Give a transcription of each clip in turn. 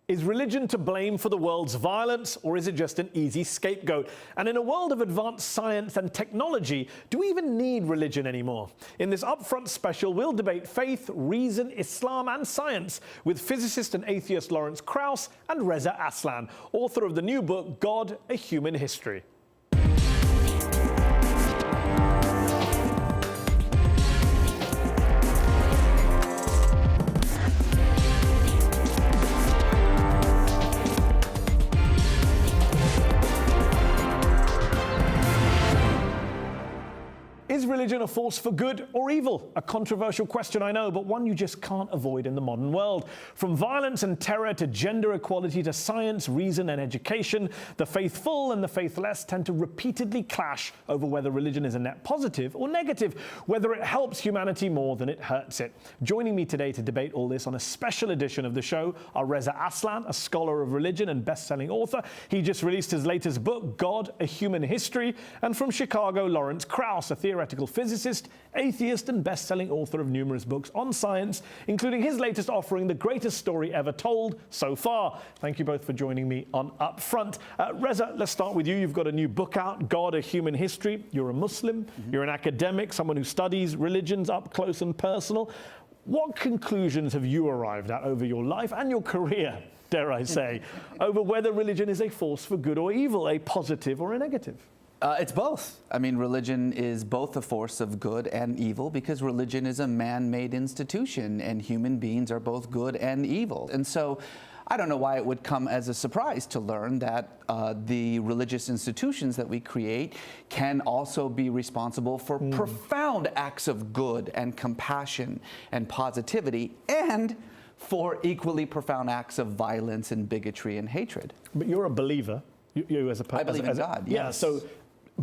Is religion to blame for the world's violence, or is it just an easy scapegoat? And in a world of advanced science and technology, do we even need religion anymore? In this upfront special, we'll debate faith, reason, Islam and science with physicist and atheist Krauss and Reza Aslan, author of the new book, God, A Human History. Is religion a force for good or evil? A controversial question, I know, but one you just can't avoid in the modern world. From violence and terror to gender equality to science, reason and education, the faithful and the faithless tend to repeatedly clash over whether religion is a net positive or negative, whether it helps humanity more than it hurts it. Joining me today to debate all this on a special edition of the show are Reza Aslan, a scholar of religion and best-selling author. He just released his latest book, God, A Human History, and from Chicago, Krauss, a theoretical physicist, atheist and best-selling author of numerous books on science, including his latest offering, The Greatest Story Ever Told So Far. Thank you both for joining me on Upfront. Reza, let's start with you. You've got a new book out, God, A Human History. You're a Muslim, you're an academic, someone who studies religions up close and personal. What conclusions have you arrived at over your life and your career, dare I say, over whether religion is a force for good or evil, a positive or a negative? It's both. I mean, religion is both a force of good and evil because religion is a man-made institution and human beings are both good and evil. And so I don't know why it would come as a surprise to learn that the religious institutions that we create can also be responsible for profound acts of good and compassion and positivity, and for equally profound acts of violence and bigotry and hatred. But you're a believer. You as a person. I believe in God, yeah, yes. So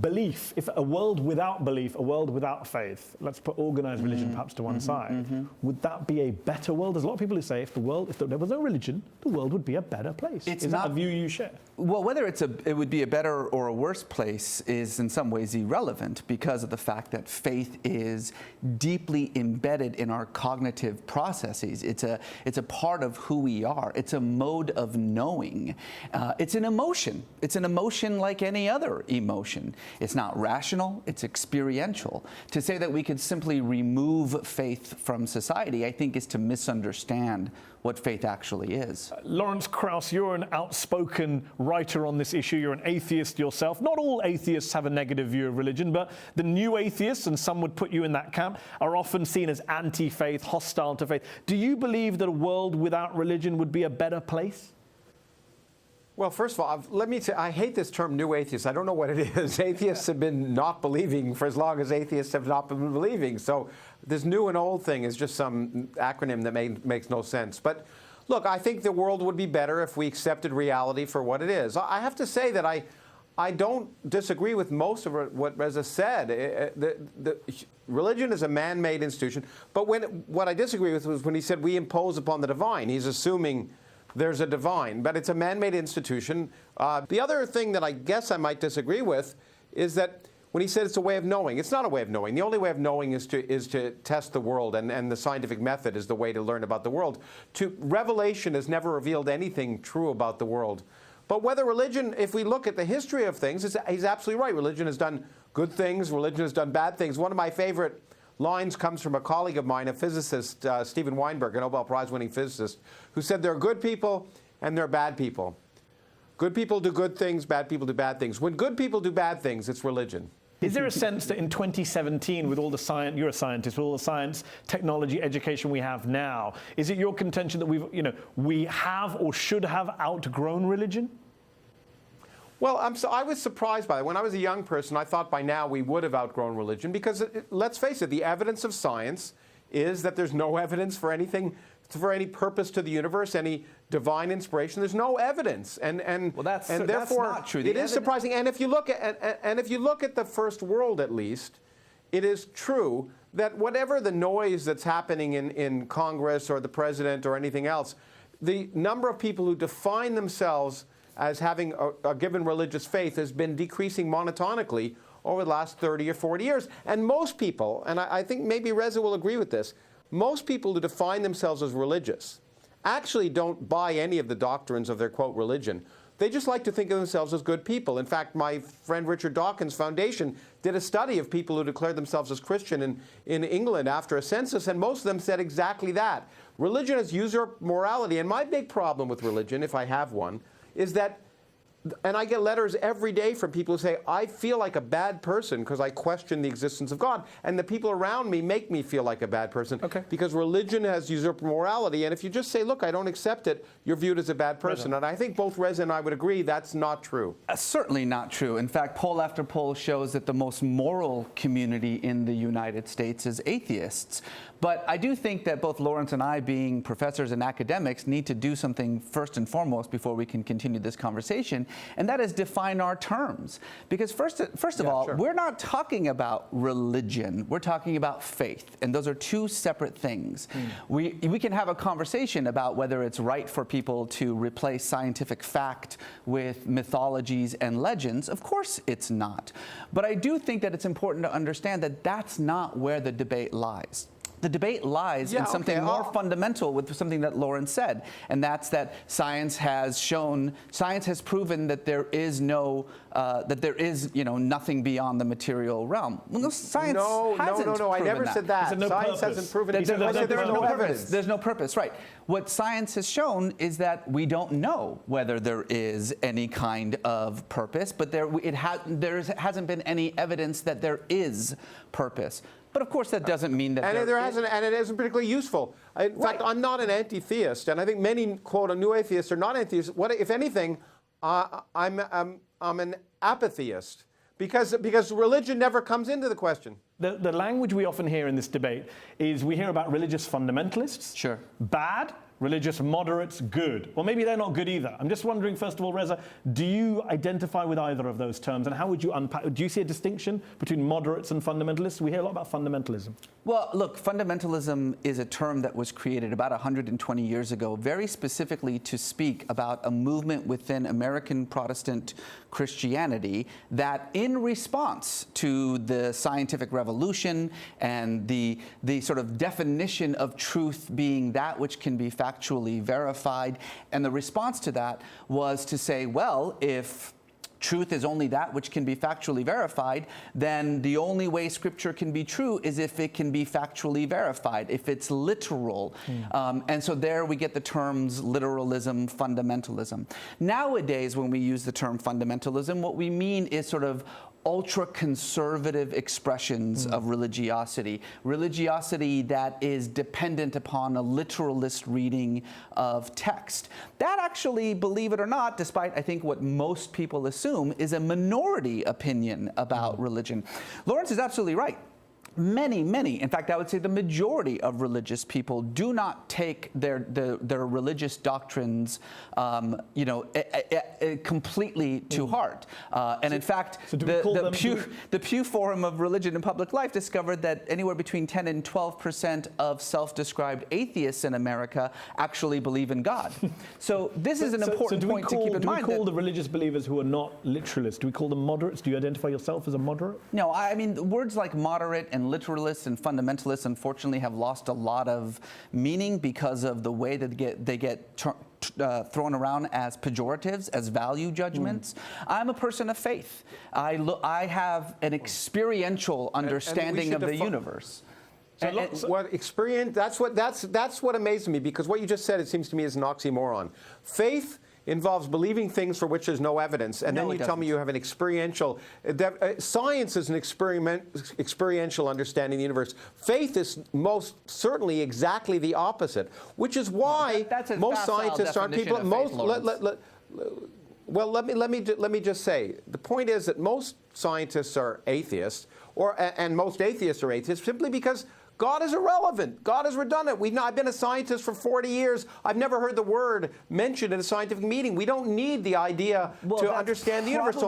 belief, if a world without belief, a world without faith, let's put organized religion perhaps to one side, would that be a better world? There's a lot of people who say if there was no religion, the world would be a better place. Is that a view you share? Well, whether it would be a better or a worse place is in some ways irrelevant because of the fact that faith is deeply embedded in our cognitive processes. It's a part of who we are. It's a mode of knowing. It's an emotion. It's an emotion like any other emotion. It's not rational, it's experiential. To say that we could simply remove faith from society, I think, is to misunderstand what faith actually is. Krauss, you're an outspoken writer on this issue. You're an atheist yourself. Not all atheists have a negative view of religion, but the new atheists, and some would put you in that camp, are often seen as anti-faith, hostile to faith. Do you believe that a world without religion would be a better place? Well, first of all, let me say, I hate this term new atheists. I don't know what it is. Atheists have been not believing for as long as atheists have not been believing. So this new and old thing is just some acronym that makes no sense. But look, I think the world would be better if we accepted reality for what it is. I have to say that I don't disagree with most of what Reza said. The religion is a man-made institution. But what I disagree with was when he said we impose upon the divine. He's assuming there's a divine, but it's a man-made institution. The other thing that I guess I might disagree with is that when he said it's a way of knowing, it's not a way of knowing. The only way of knowing is to test the world, and the scientific method is the way to learn about the world. Revelation has never revealed anything true about the world. But whether religion, if we look at the history of things, he's absolutely right. Religion has done good things, religion has done bad things. One of my favorite lines comes from a colleague of mine, a physicist, Steven Weinberg, a Nobel Prize-winning physicist, who said there are good people and there are bad people. Good people do good things, bad people do bad things. When good people do bad things, it's religion. Is there a sense that in 2017, with all the science, you're a scientist, with all the science, technology, education we have now, is it your contention that we have or should have outgrown religion? Well, I was surprised by it. When I was a young person, I thought by now we would have outgrown religion because, let's face it, the evidence of science is that there's no evidence for anything, for any purpose to the universe, any divine inspiration. There's no evidence, and therefore that's not true. It is surprising. And if you look at the first world, at least, it is true that whatever the noise that's happening in Congress or the president or anything else, the number of people who define themselves as having a given religious faith has been decreasing monotonically over the last 30 or 40 years. And most people, and I think maybe Reza will agree with this, most people who define themselves as religious actually don't buy any of the doctrines of their, quote, religion. They just like to think of themselves as good people. In fact, my friend Richard Dawkins' foundation did a study of people who declared themselves as Christian in England after a census, and most of them said exactly that. Religion has usurped morality, and my big problem with religion, if I have one, is that, and I get letters every day from people who say, I feel like a bad person because I question the existence of God. And the people around me make me feel like a bad person because religion has usurped morality. And if you just say, look, I don't accept it, you're viewed as a bad person. Reza. And I think both Reza and I would agree that's not true. Certainly not true. In fact, poll after poll shows that the most moral community in the United States is atheists. But I do think that both Lawrence and I, being professors and academics, need to do something first and foremost before we can continue this conversation, and that is define our terms. Because first of all, we're not talking about religion, we're talking about faith, and those are two separate things. We can have a conversation about whether it's right for people to replace scientific fact with mythologies and legends. Of course it's not. But I do think that it's important to understand that that's not where the debate lies. The debate lies in something more fundamental with something that Lawrence said, and that's that science has proven that there is nothing beyond the material realm. Well, no, science hasn't No, I never that. said that. No Science purpose. hasn't proven it. There's no evidence. There's no purpose, right. What science has shown is that we don't know whether there is any kind of purpose, but there hasn't been any evidence that there is purpose. But of course, that doesn't mean that and it isn't particularly useful. In fact, I'm not an anti-theist, and I think many, quote, new atheists are not atheists. What, if anything, I'm an apatheist because religion never comes into the question. The language we often hear in this debate is we hear about religious fundamentalists, Sure, bad, religious moderates, good. Well, maybe they're not good either. I'm just wondering, first of all, Reza, do you identify with either of those terms? And how would you unpack? Do you see a distinction between moderates and fundamentalists? We hear a lot about fundamentalism. Well, look, fundamentalism is a term that was created about 120 years ago, very specifically to speak about a movement within American Protestant Christianity that, in response to the scientific revolution and the sort of definition of truth being that which can be factually verified, and the response to that was to say, well, if truth is only that which can be factually verified, then the only way Scripture can be true is if it can be factually verified, if it's literal. And so there we get the terms literalism, fundamentalism. Nowadays, when we use the term fundamentalism, what we mean is sort of ultra-conservative expressions of religiosity that is dependent upon a literalist reading of text. That actually, believe it or not, despite I think what most people assume, is a minority opinion about religion. Lawrence is absolutely right. Many, in fact, I would say the majority of religious people do not take their religious doctrines, completely to heart. And in fact, the Pew Forum of Religion and Public Life discovered that anywhere between 10 and 12% of self-described atheists in America actually believe in God. So this is an important point to keep in mind. Do we call the religious believers who are not literalists, do we call them moderates? Do you identify yourself as a moderate? No, I mean, words like moderate and literalists and fundamentalists unfortunately have lost a lot of meaning because of the way that they get thrown around as pejoratives, as value judgments. I'm a person of faith. I have an experiential understanding of the universe. What experience? That's what amazes me, because what you just said, it seems to me, is an oxymoron. Faith involves believing things for which there's no evidence, and then you tell me you have an experiential. Science is an experiential understanding of the universe. Faith is most certainly exactly the opposite, which is why most scientists aren't people. Well, let me just say, the point is that most scientists are atheists, and most atheists are atheists simply because God is irrelevant. God is redundant. I've been a scientist for 40 years. I've never heard the word mentioned in a scientific meeting. We don't need the idea to understand the universe.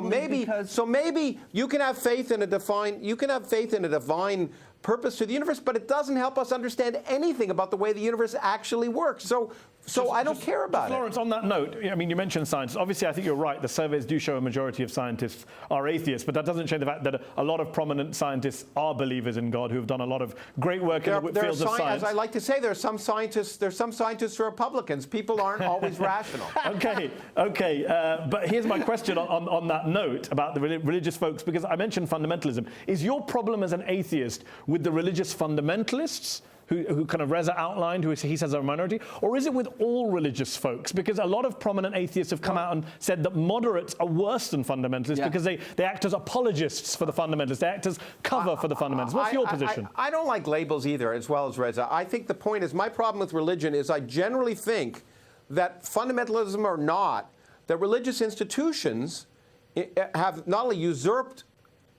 So maybe you can have faith in a divine purpose to the universe, but it doesn't help us understand anything about the way the universe actually works. So So I don't care about it. Lawrence, on that note, I mean, you mentioned science. Obviously, I think you're right. The surveys do show a majority of scientists are atheists, but that doesn't change the fact that a lot of prominent scientists are believers in God who have done a lot of great work in the fields of science. As I like to say, there's some scientists who are Republicans. People aren't always rational. Okay. But here's my question on that note about the religious folks, because I mentioned fundamentalism. Is your problem as an atheist with the religious fundamentalists who kind of Reza outlined, who he says are a minority, or is it with all religious folks? Because a lot of prominent atheists have come out and said that moderates are worse than fundamentalists because they act as apologists for the fundamentalists. They act as cover for the fundamentalists. What's your position? I don't like labels either, as well as Reza. I think the point is, my problem with religion is I generally think that fundamentalism or not, that religious institutions have not only usurped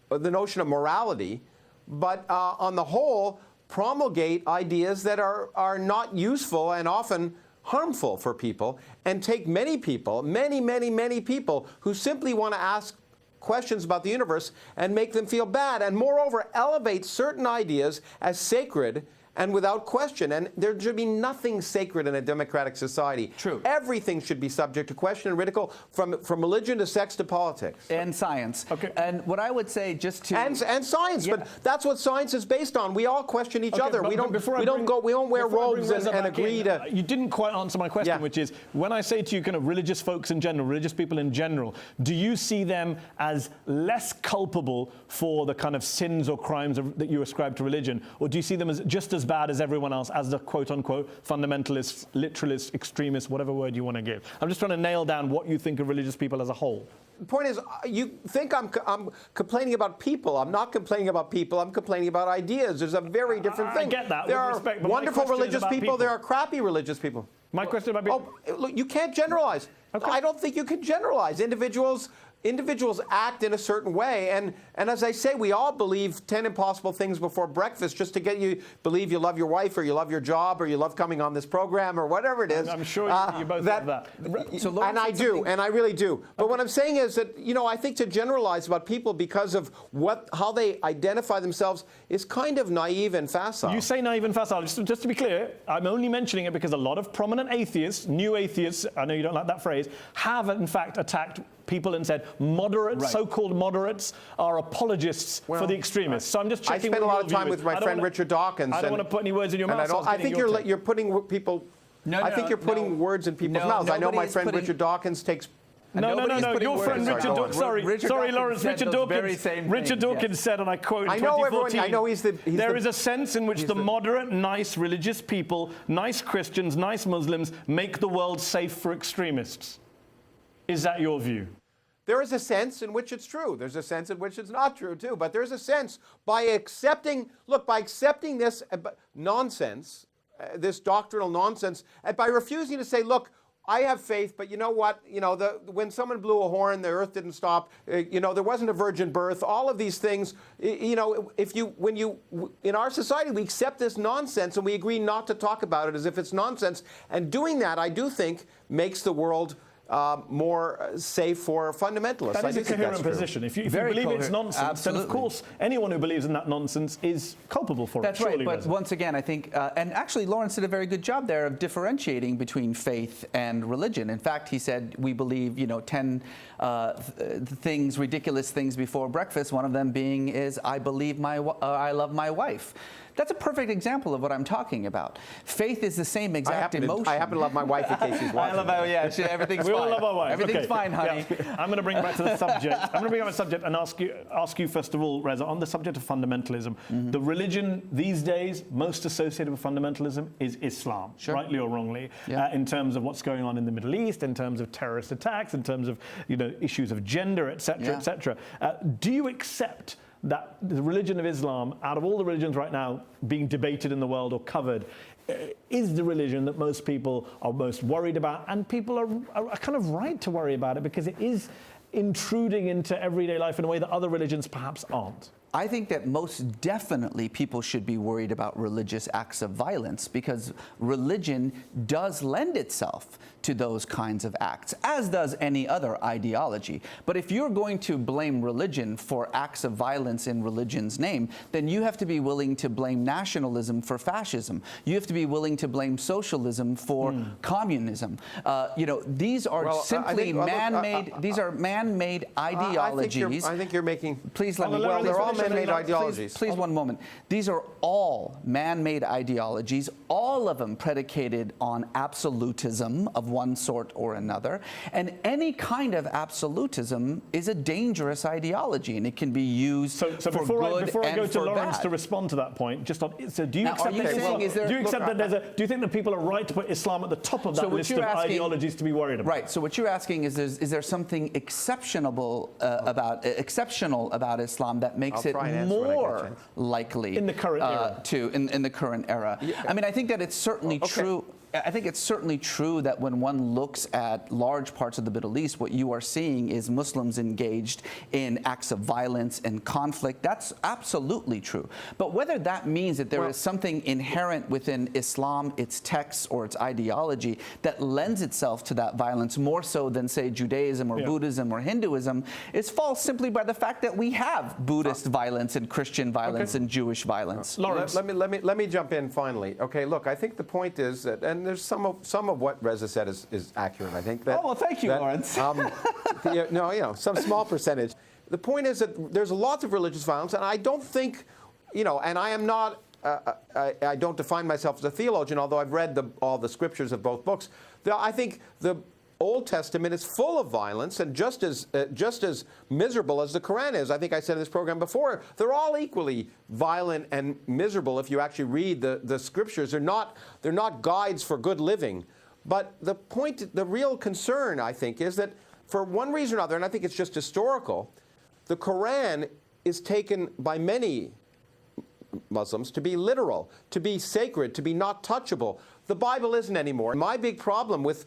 the notion of morality, but on the whole, promulgate ideas that are not useful and often harmful for people, and take many people, many people who simply want to ask questions about the universe and make them feel bad, and moreover elevate certain ideas as sacred and without question. And there should be nothing sacred in a democratic society. True. Everything should be subject to question and ridicule, from religion to sex to politics. And science. Okay. And what I would say, just to and science, Yeah. but that's what science is based on. We all question each other. We don't wear robes and agree to. You didn't quite answer my question, which is, when I say to you kind of religious folks in general, religious people in general, do you see them as less culpable for the kind of sins or crimes that you ascribe to religion, or do you see them as just as bad as everyone else, as the quote-unquote fundamentalists, literalists, extremists, whatever word you want to give? I'm just trying to nail down what you think of religious people as a whole. The point is, you think I'm complaining about people. I'm not complaining about people. I'm complaining about ideas. There's a very different thing. I get that. There with are respect, but wonderful my question is religious about people. There are crappy religious people. My question about people. Oh, look, you can't generalize. Okay. I don't think you can generalize. Individuals act in a certain way, and as I say, we all believe 10 impossible things before breakfast just to get you believe you love your wife, or you love your job, or you love coming on this program, or whatever it is. I'm sure you both have that. So and I do, and I really do. But what I'm saying is that, I think to generalize about people because of how they identify themselves is kind of naive and facile. You say naive and facile. Just to be clear, I'm only mentioning it because a lot of prominent atheists, new atheists, I know you don't like that phrase, have in fact attacked people and said moderates, so-called moderates, are apologists for the extremists. So I'm just checking. I spent a lot of time with my friend Richard Dawkins. I don't want to put any words in your mouth. I think you're putting people. I think you're putting words in people's mouths. I know my friend Richard Dawkins takes. No. Your friend Richard Dawkins. Sorry, Lawrence. Richard Dawkins said, and I quote, in 2014, I know he's there is a sense in which the moderate, nice religious people, nice Christians, nice Muslims, make the world safe for extremists. Is that your view? There is a sense in which it's true. There's a sense in which it's not true, too. But there's a sense by accepting this nonsense, this doctrinal nonsense, and by refusing to say, look, I have faith, but you know what? When someone blew a horn, the earth didn't stop. There wasn't a virgin birth. All of these things. In our society, we accept this nonsense and we agree not to talk about it as if it's nonsense. And doing that, I do think, makes the world more safe for fundamentalists. That is a coherent position. If you believe it's nonsense, then of course anyone who believes in that nonsense is culpable for it. That's right. But once again, I think, and actually Lawrence did a very good job there of differentiating between faith and religion. In fact, he said we believe 10 ridiculous things before breakfast. One of them being is I love my wife. That's a perfect example of what I'm talking about. Faith is the same exact emotion. I happen to love my wife in case she's watching. Everything's fine. We all love our wife. Everything's fine, honey. Yeah. I'm going to bring it back to the subject. I'm going to bring up the subject and ask you first of all, Reza, on the subject of fundamentalism. Mm-hmm. The religion these days most associated with fundamentalism is Islam, rightly or wrongly, in terms of what's going on in the Middle East, in terms of terrorist attacks, in terms of issues of gender, etc., etc. Do you accept that the religion of Islam, out of all the religions right now being debated in the world or covered, is the religion that most people are most worried about, and people are kind of right to worry about it because it is intruding into everyday life in a way that other religions perhaps aren't? I think that most definitely people should be worried about religious acts of violence, because religion does lend itself to those kinds of acts, as does any other ideology. But if you're going to blame religion for acts of violence in religion's name, then you have to be willing to blame nationalism for fascism. You have to be willing to blame socialism for communism. These are simply man-made. These are man-made ideologies. I think you're making. Please let me. Well, they're all man-made ideologies. Please, one moment. These are all man-made ideologies, all of them predicated on absolutism of one sort or another. And any kind of absolutism is a dangerous ideology, and it can be used for good before I go to Lawrence bad. to respond to that point, just on, so do you Now, accept that Islam, do you accept do you think that people are right to put Islam at the top of that list of ideologies to be worried about? Right. So what you're asking is there something exceptional about Islam that makes it more likely in the current era? In the current era? Yeah. I mean, I think that it's certainly true. I think it's certainly true that when one looks at large parts of the Middle East, what you are seeing is Muslims engaged in acts of violence and conflict. That's absolutely true. But whether that means that there is something inherent within Islam, its texts, or its ideology that lends itself to that violence more so than, say, Judaism or Buddhism or Hinduism is false simply by the fact that we have Buddhist violence and Christian violence and Jewish violence. Lawrence, let me jump in finally. Okay, look, I think the point is that, and there's some of what Reza said is accurate. I think that. Oh well, thank you, Lawrence. Some small percentage. The point is that there's lots of religious violence, and I don't think, and I am not. I don't define myself as a theologian, although I've read all the scriptures of both books. I think the Old Testament is full of violence and just as miserable as the Quran is. I think I said in this program before, they're all equally violent and miserable if you actually read the scriptures. They're not guides for good living. But the real concern, I think, is that for one reason or another, and I think it's just historical, the Quran is taken by many Muslims to be literal, to be sacred, to be not touchable. The Bible isn't anymore. My big problem with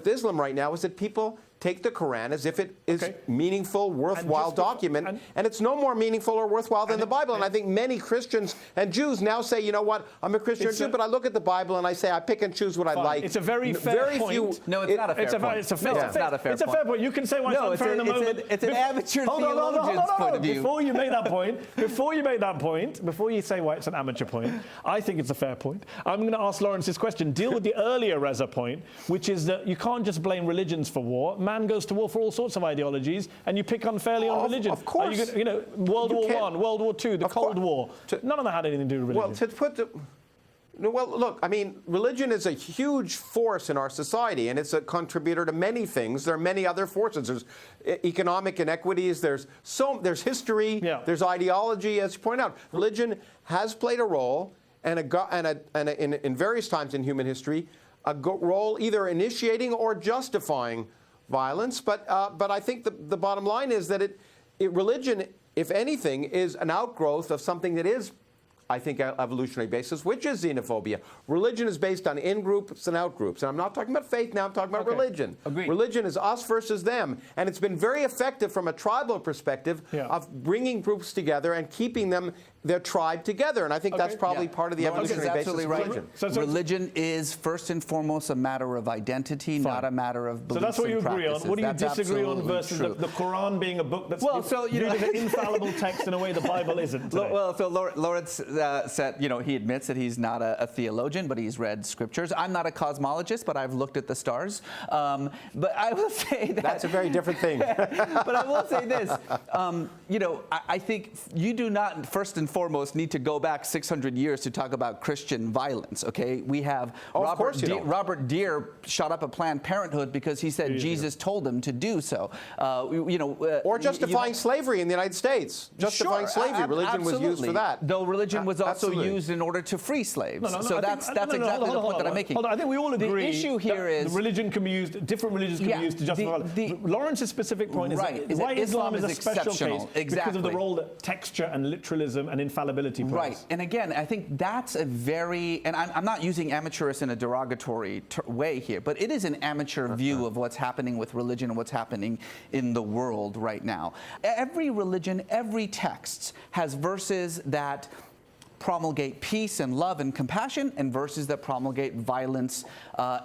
Islam right now is that people take the Quran as if it is meaningful, worthwhile document, and it's no more meaningful or worthwhile than the Bible. And I think many Christians and Jews now say, you know what, I'm a Christian Jew, but I look at the Bible and I say, I pick and choose what I like. It's a very fair point. No, it's not a fair point. It's not a fair point. You can say why it's unfair in a moment. It's an amateur theologian's point of view. Before you make that point, before you say why it's an amateur point, I think it's a fair point. I'm going to ask Lawrence this question. Deal with the earlier Reza point, which is that you can't just blame religions for war. Man goes to war for all sorts of ideologies, and you pick unfairly on religion. Of course. World War I, World War II, the Cold War. None of that had anything to do with religion. Well, look, I mean, religion is a huge force in our society, and it's a contributor to many things. There are many other forces. There's economic inequities. There's history. Yeah. There's ideology, as you point out. Religion has played a role, and in various times in human history, a role either initiating or justifying violence. But I think the bottom line is that religion, if anything, is an outgrowth of something that is, I think, an evolutionary basis, which is xenophobia. Religion is based on in-groups and out-groups. And I'm not talking about faith now, I'm talking about religion. Agreed. Religion is us versus them. And it's been very effective from a tribal perspective of bringing groups together and keeping their tribe together. And I think that's probably part of the evolutionary basis of religion. Religion is first and foremost a matter of identity, not a matter of beliefs. So that's what you agree on. What do you that's disagree on versus the Quran being a book that's viewed as an infallible text in a way the Bible isn't today? Well, so Lawrence said, he admits that he's not a theologian, but he's read scriptures. I'm not a cosmologist, but I've looked at the stars. But I will say that... That's a very different thing. But I will say this. I think you do not, first and foremost, need to go back 600 years to talk about Christian violence, okay? We have Robert Deere shot up a Planned Parenthood because he said Jesus told him to do so. Or justifying slavery in the United States. Justifying slavery. Religion was used for that. Though religion was also used in order to free slaves. So that's exactly the point that I'm making. Hold on. I think we all agree the issue here is religion can be used, different religions can be used to justify violence. Lawrence's specific point is why Islam is a special case because of the role that texture and literalism and infallibility plays. Right. And again, I think that's a very, and I'm not using amateurish in a derogatory way here, but it is an amateur view of what's happening with religion and what's happening in the world right now. Every religion, every text has verses that promulgate peace and love and compassion, and verses that promulgate violence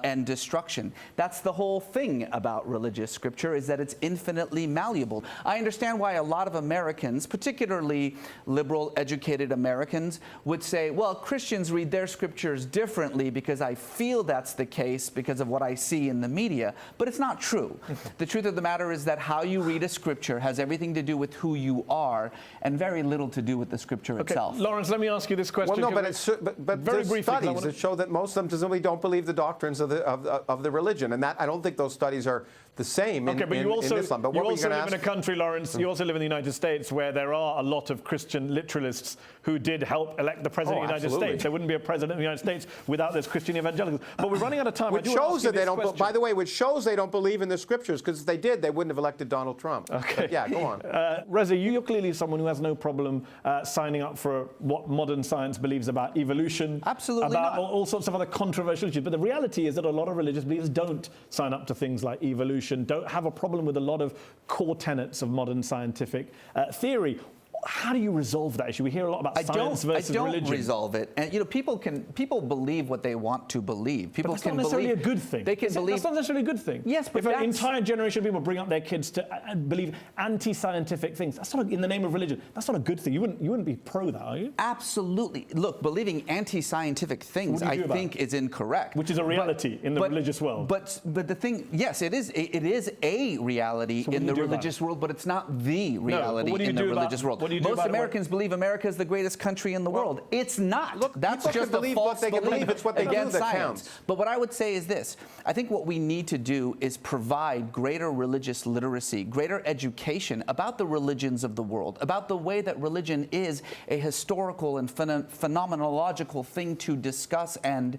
and destruction. That's the whole thing about religious scripture, is that it's infinitely malleable. I understand why a lot of Americans, particularly liberal, educated Americans, would say, well, Christians read their scriptures differently because I feel that's the case because of what I see in the media. But it's not true. The truth of the matter is that how you read a scripture has everything to do with who you are and very little to do with the scripture itself. Lawrence, let me ask you this question. Well, no, but very there's briefly, studies that show that Muslims simply don't believe the doctrines of the religion, and that I don't think those studies are the same in Islam. But you what were you also going to live ask? in a country, Lawrence, you also live in the United States, where there are a lot of Christian literalists who did help elect the president of the United absolutely. States. There wouldn't be a president of the United States without those Christian evangelicals. But we're running out of time. Which shows that they don't. By the way, which shows they don't believe in the scriptures, because if they did, they wouldn't have elected Donald Trump. Okay. But yeah, go on. Reza, you're clearly someone who has no problem signing up for what modern science believes about evolution. Absolutely about not. all sorts of other controversial issues. But the reality is that a lot of religious believers don't sign up to things like evolution, don't have a problem with a lot of core tenets of modern scientific theory. How do you resolve that issue? We hear a lot about science versus religion. I don't resolve it. And people believe what they want to believe. People but that's can not necessarily believe a good thing. They can believe. That's not necessarily a good thing. Yes, but if an entire generation of people bring up their kids to believe anti-scientific things, that's not in the name of religion. That's not a good thing. You wouldn't be pro that, are you? Absolutely. Look, believing anti-scientific things, I think, is incorrect. Which is a reality in the religious world. But the thing, yes, it is a reality in the religious world, but it's not the reality in the religious world. Most Americans believe America is the greatest country in the world. It's not. Look, that's just a false belief. It's what they against do that science. counts. But what I would say is this. I think what we need to do is provide greater religious literacy, greater education about the religions of the world, about the way that religion is a historical and phenomenological thing to discuss and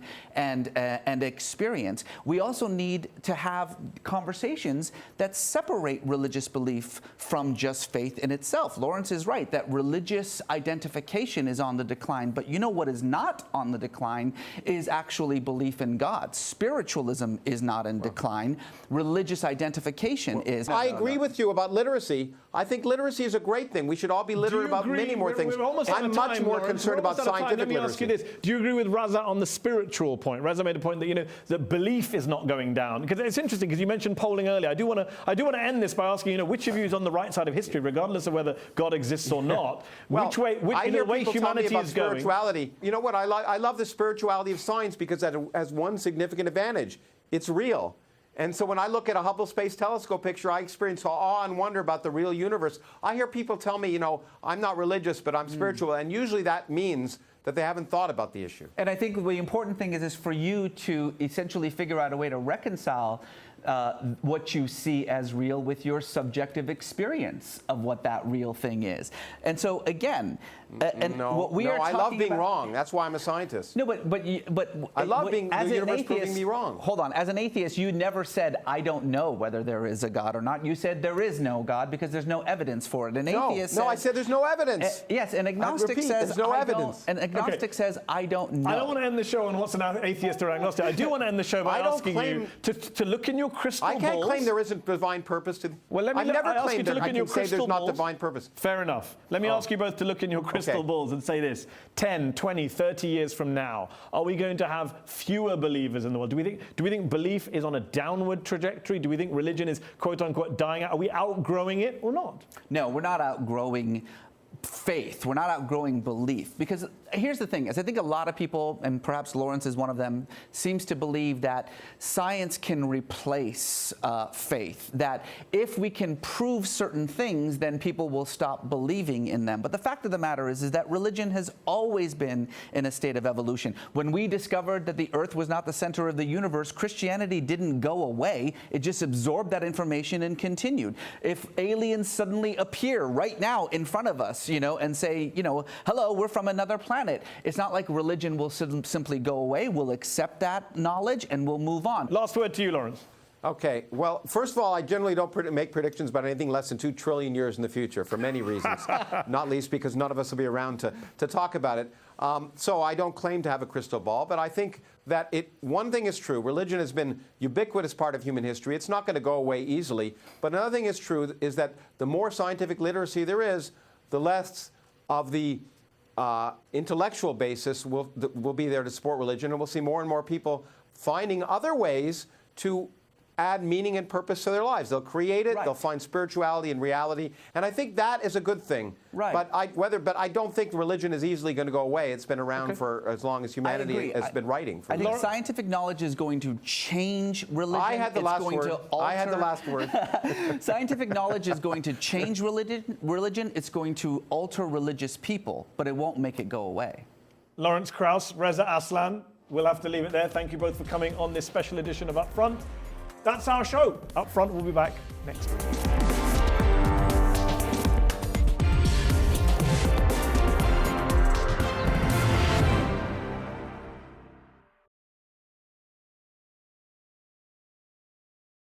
experience. We also need to have conversations that separate religious belief from just faith in itself. Lawrence is right that religious identification is on the decline, but you know what is not on the decline is actually belief in God. Spiritualism is not in decline. Religious identification is. I agree with you about literacy. I think literacy is a great thing. We should all be literate about many more things. I'm much more concerned about scientific literacy. Let me ask you this. Do you agree with Reza on the spiritual point? Reza made a point that, that belief is not going down. Because it's interesting, because you mentioned polling earlier. I do want to end this by asking, which of you is on the right side of history, regardless of whether God exists or not? Well, which way humanity is going? Spirituality. You know what? I love the spirituality of science because it has one significant advantage. It's real. And so when I look at a Hubble Space Telescope picture, I experience awe and wonder about the real universe. I hear people tell me, I'm not religious, but I'm spiritual. And usually that means that they haven't thought about the issue. And I think the important thing is for you to essentially figure out a way to reconcile what you see as real with your subjective experience of what that real thing is. And so again, I love being wrong. That's why I'm a scientist. No, but I love being the universe proving me wrong. Hold on. As an atheist, you never said, I don't know whether there is a God or not. You said there is no God because there's no evidence for it. An atheist says, I said there's no evidence. Yes, an agnostic says there's no evidence. An agnostic says, I don't know. I don't want to end the show on what's an atheist or agnostic. I do want to end the show by asking you to look in your crystal balls. I can't claim there isn't divine purpose to. I've never claimed that I can say there's not divine purpose. Fair enough. Let me ask you both to look in your crystal balls and say this. 10, 20, 30 years from now, are we going to have fewer believers in the world? Do we think belief is on a downward trajectory? Do we think religion is, quote unquote, dying out? Are we outgrowing it or not? No, we're not outgrowing faith. We're not outgrowing belief. Because here's the thing, is I think a lot of people, and perhaps Lawrence is one of them, seems to believe that science can replace faith. That if we can prove certain things, then people will stop believing in them. But the fact of the matter is that religion has always been in a state of evolution. When we discovered that the earth was not the center of the universe, Christianity didn't go away. It just absorbed that information and continued. If aliens suddenly appear right now in front of us, and say, hello, we're from another planet. It's not like religion will simply go away. We'll accept that knowledge and we'll move on. Last word to you, Lawrence. Okay. Well, first of all, I generally don't make predictions about anything less than 2 trillion years in the future for many reasons, not least because none of us will be around to talk about it. So I don't claim to have a crystal ball, but I think that one thing is true. Religion has been ubiquitous part of human history. It's not going to go away easily. But another thing is true is that the more scientific literacy there is, the less of the intellectual basis will be there to support religion, and we'll see more and more people finding other ways to add meaning and purpose to their lives. They'll create it. Right. They'll find spirituality and reality, and I think that is a good thing. Right. But I don't think religion is easily going to go away. It's been around for as long as humanity has been writing. I think scientific knowledge is going to change religion. I had the last word. I had the last word. Scientific knowledge is going to change religion. It's going to alter religious people, but it won't make it go away. Lawrence Krauss, Reza Aslan, we'll have to leave it there. Thank you both for coming on this special edition of Up Front. That's our show. Up Front will be back next week.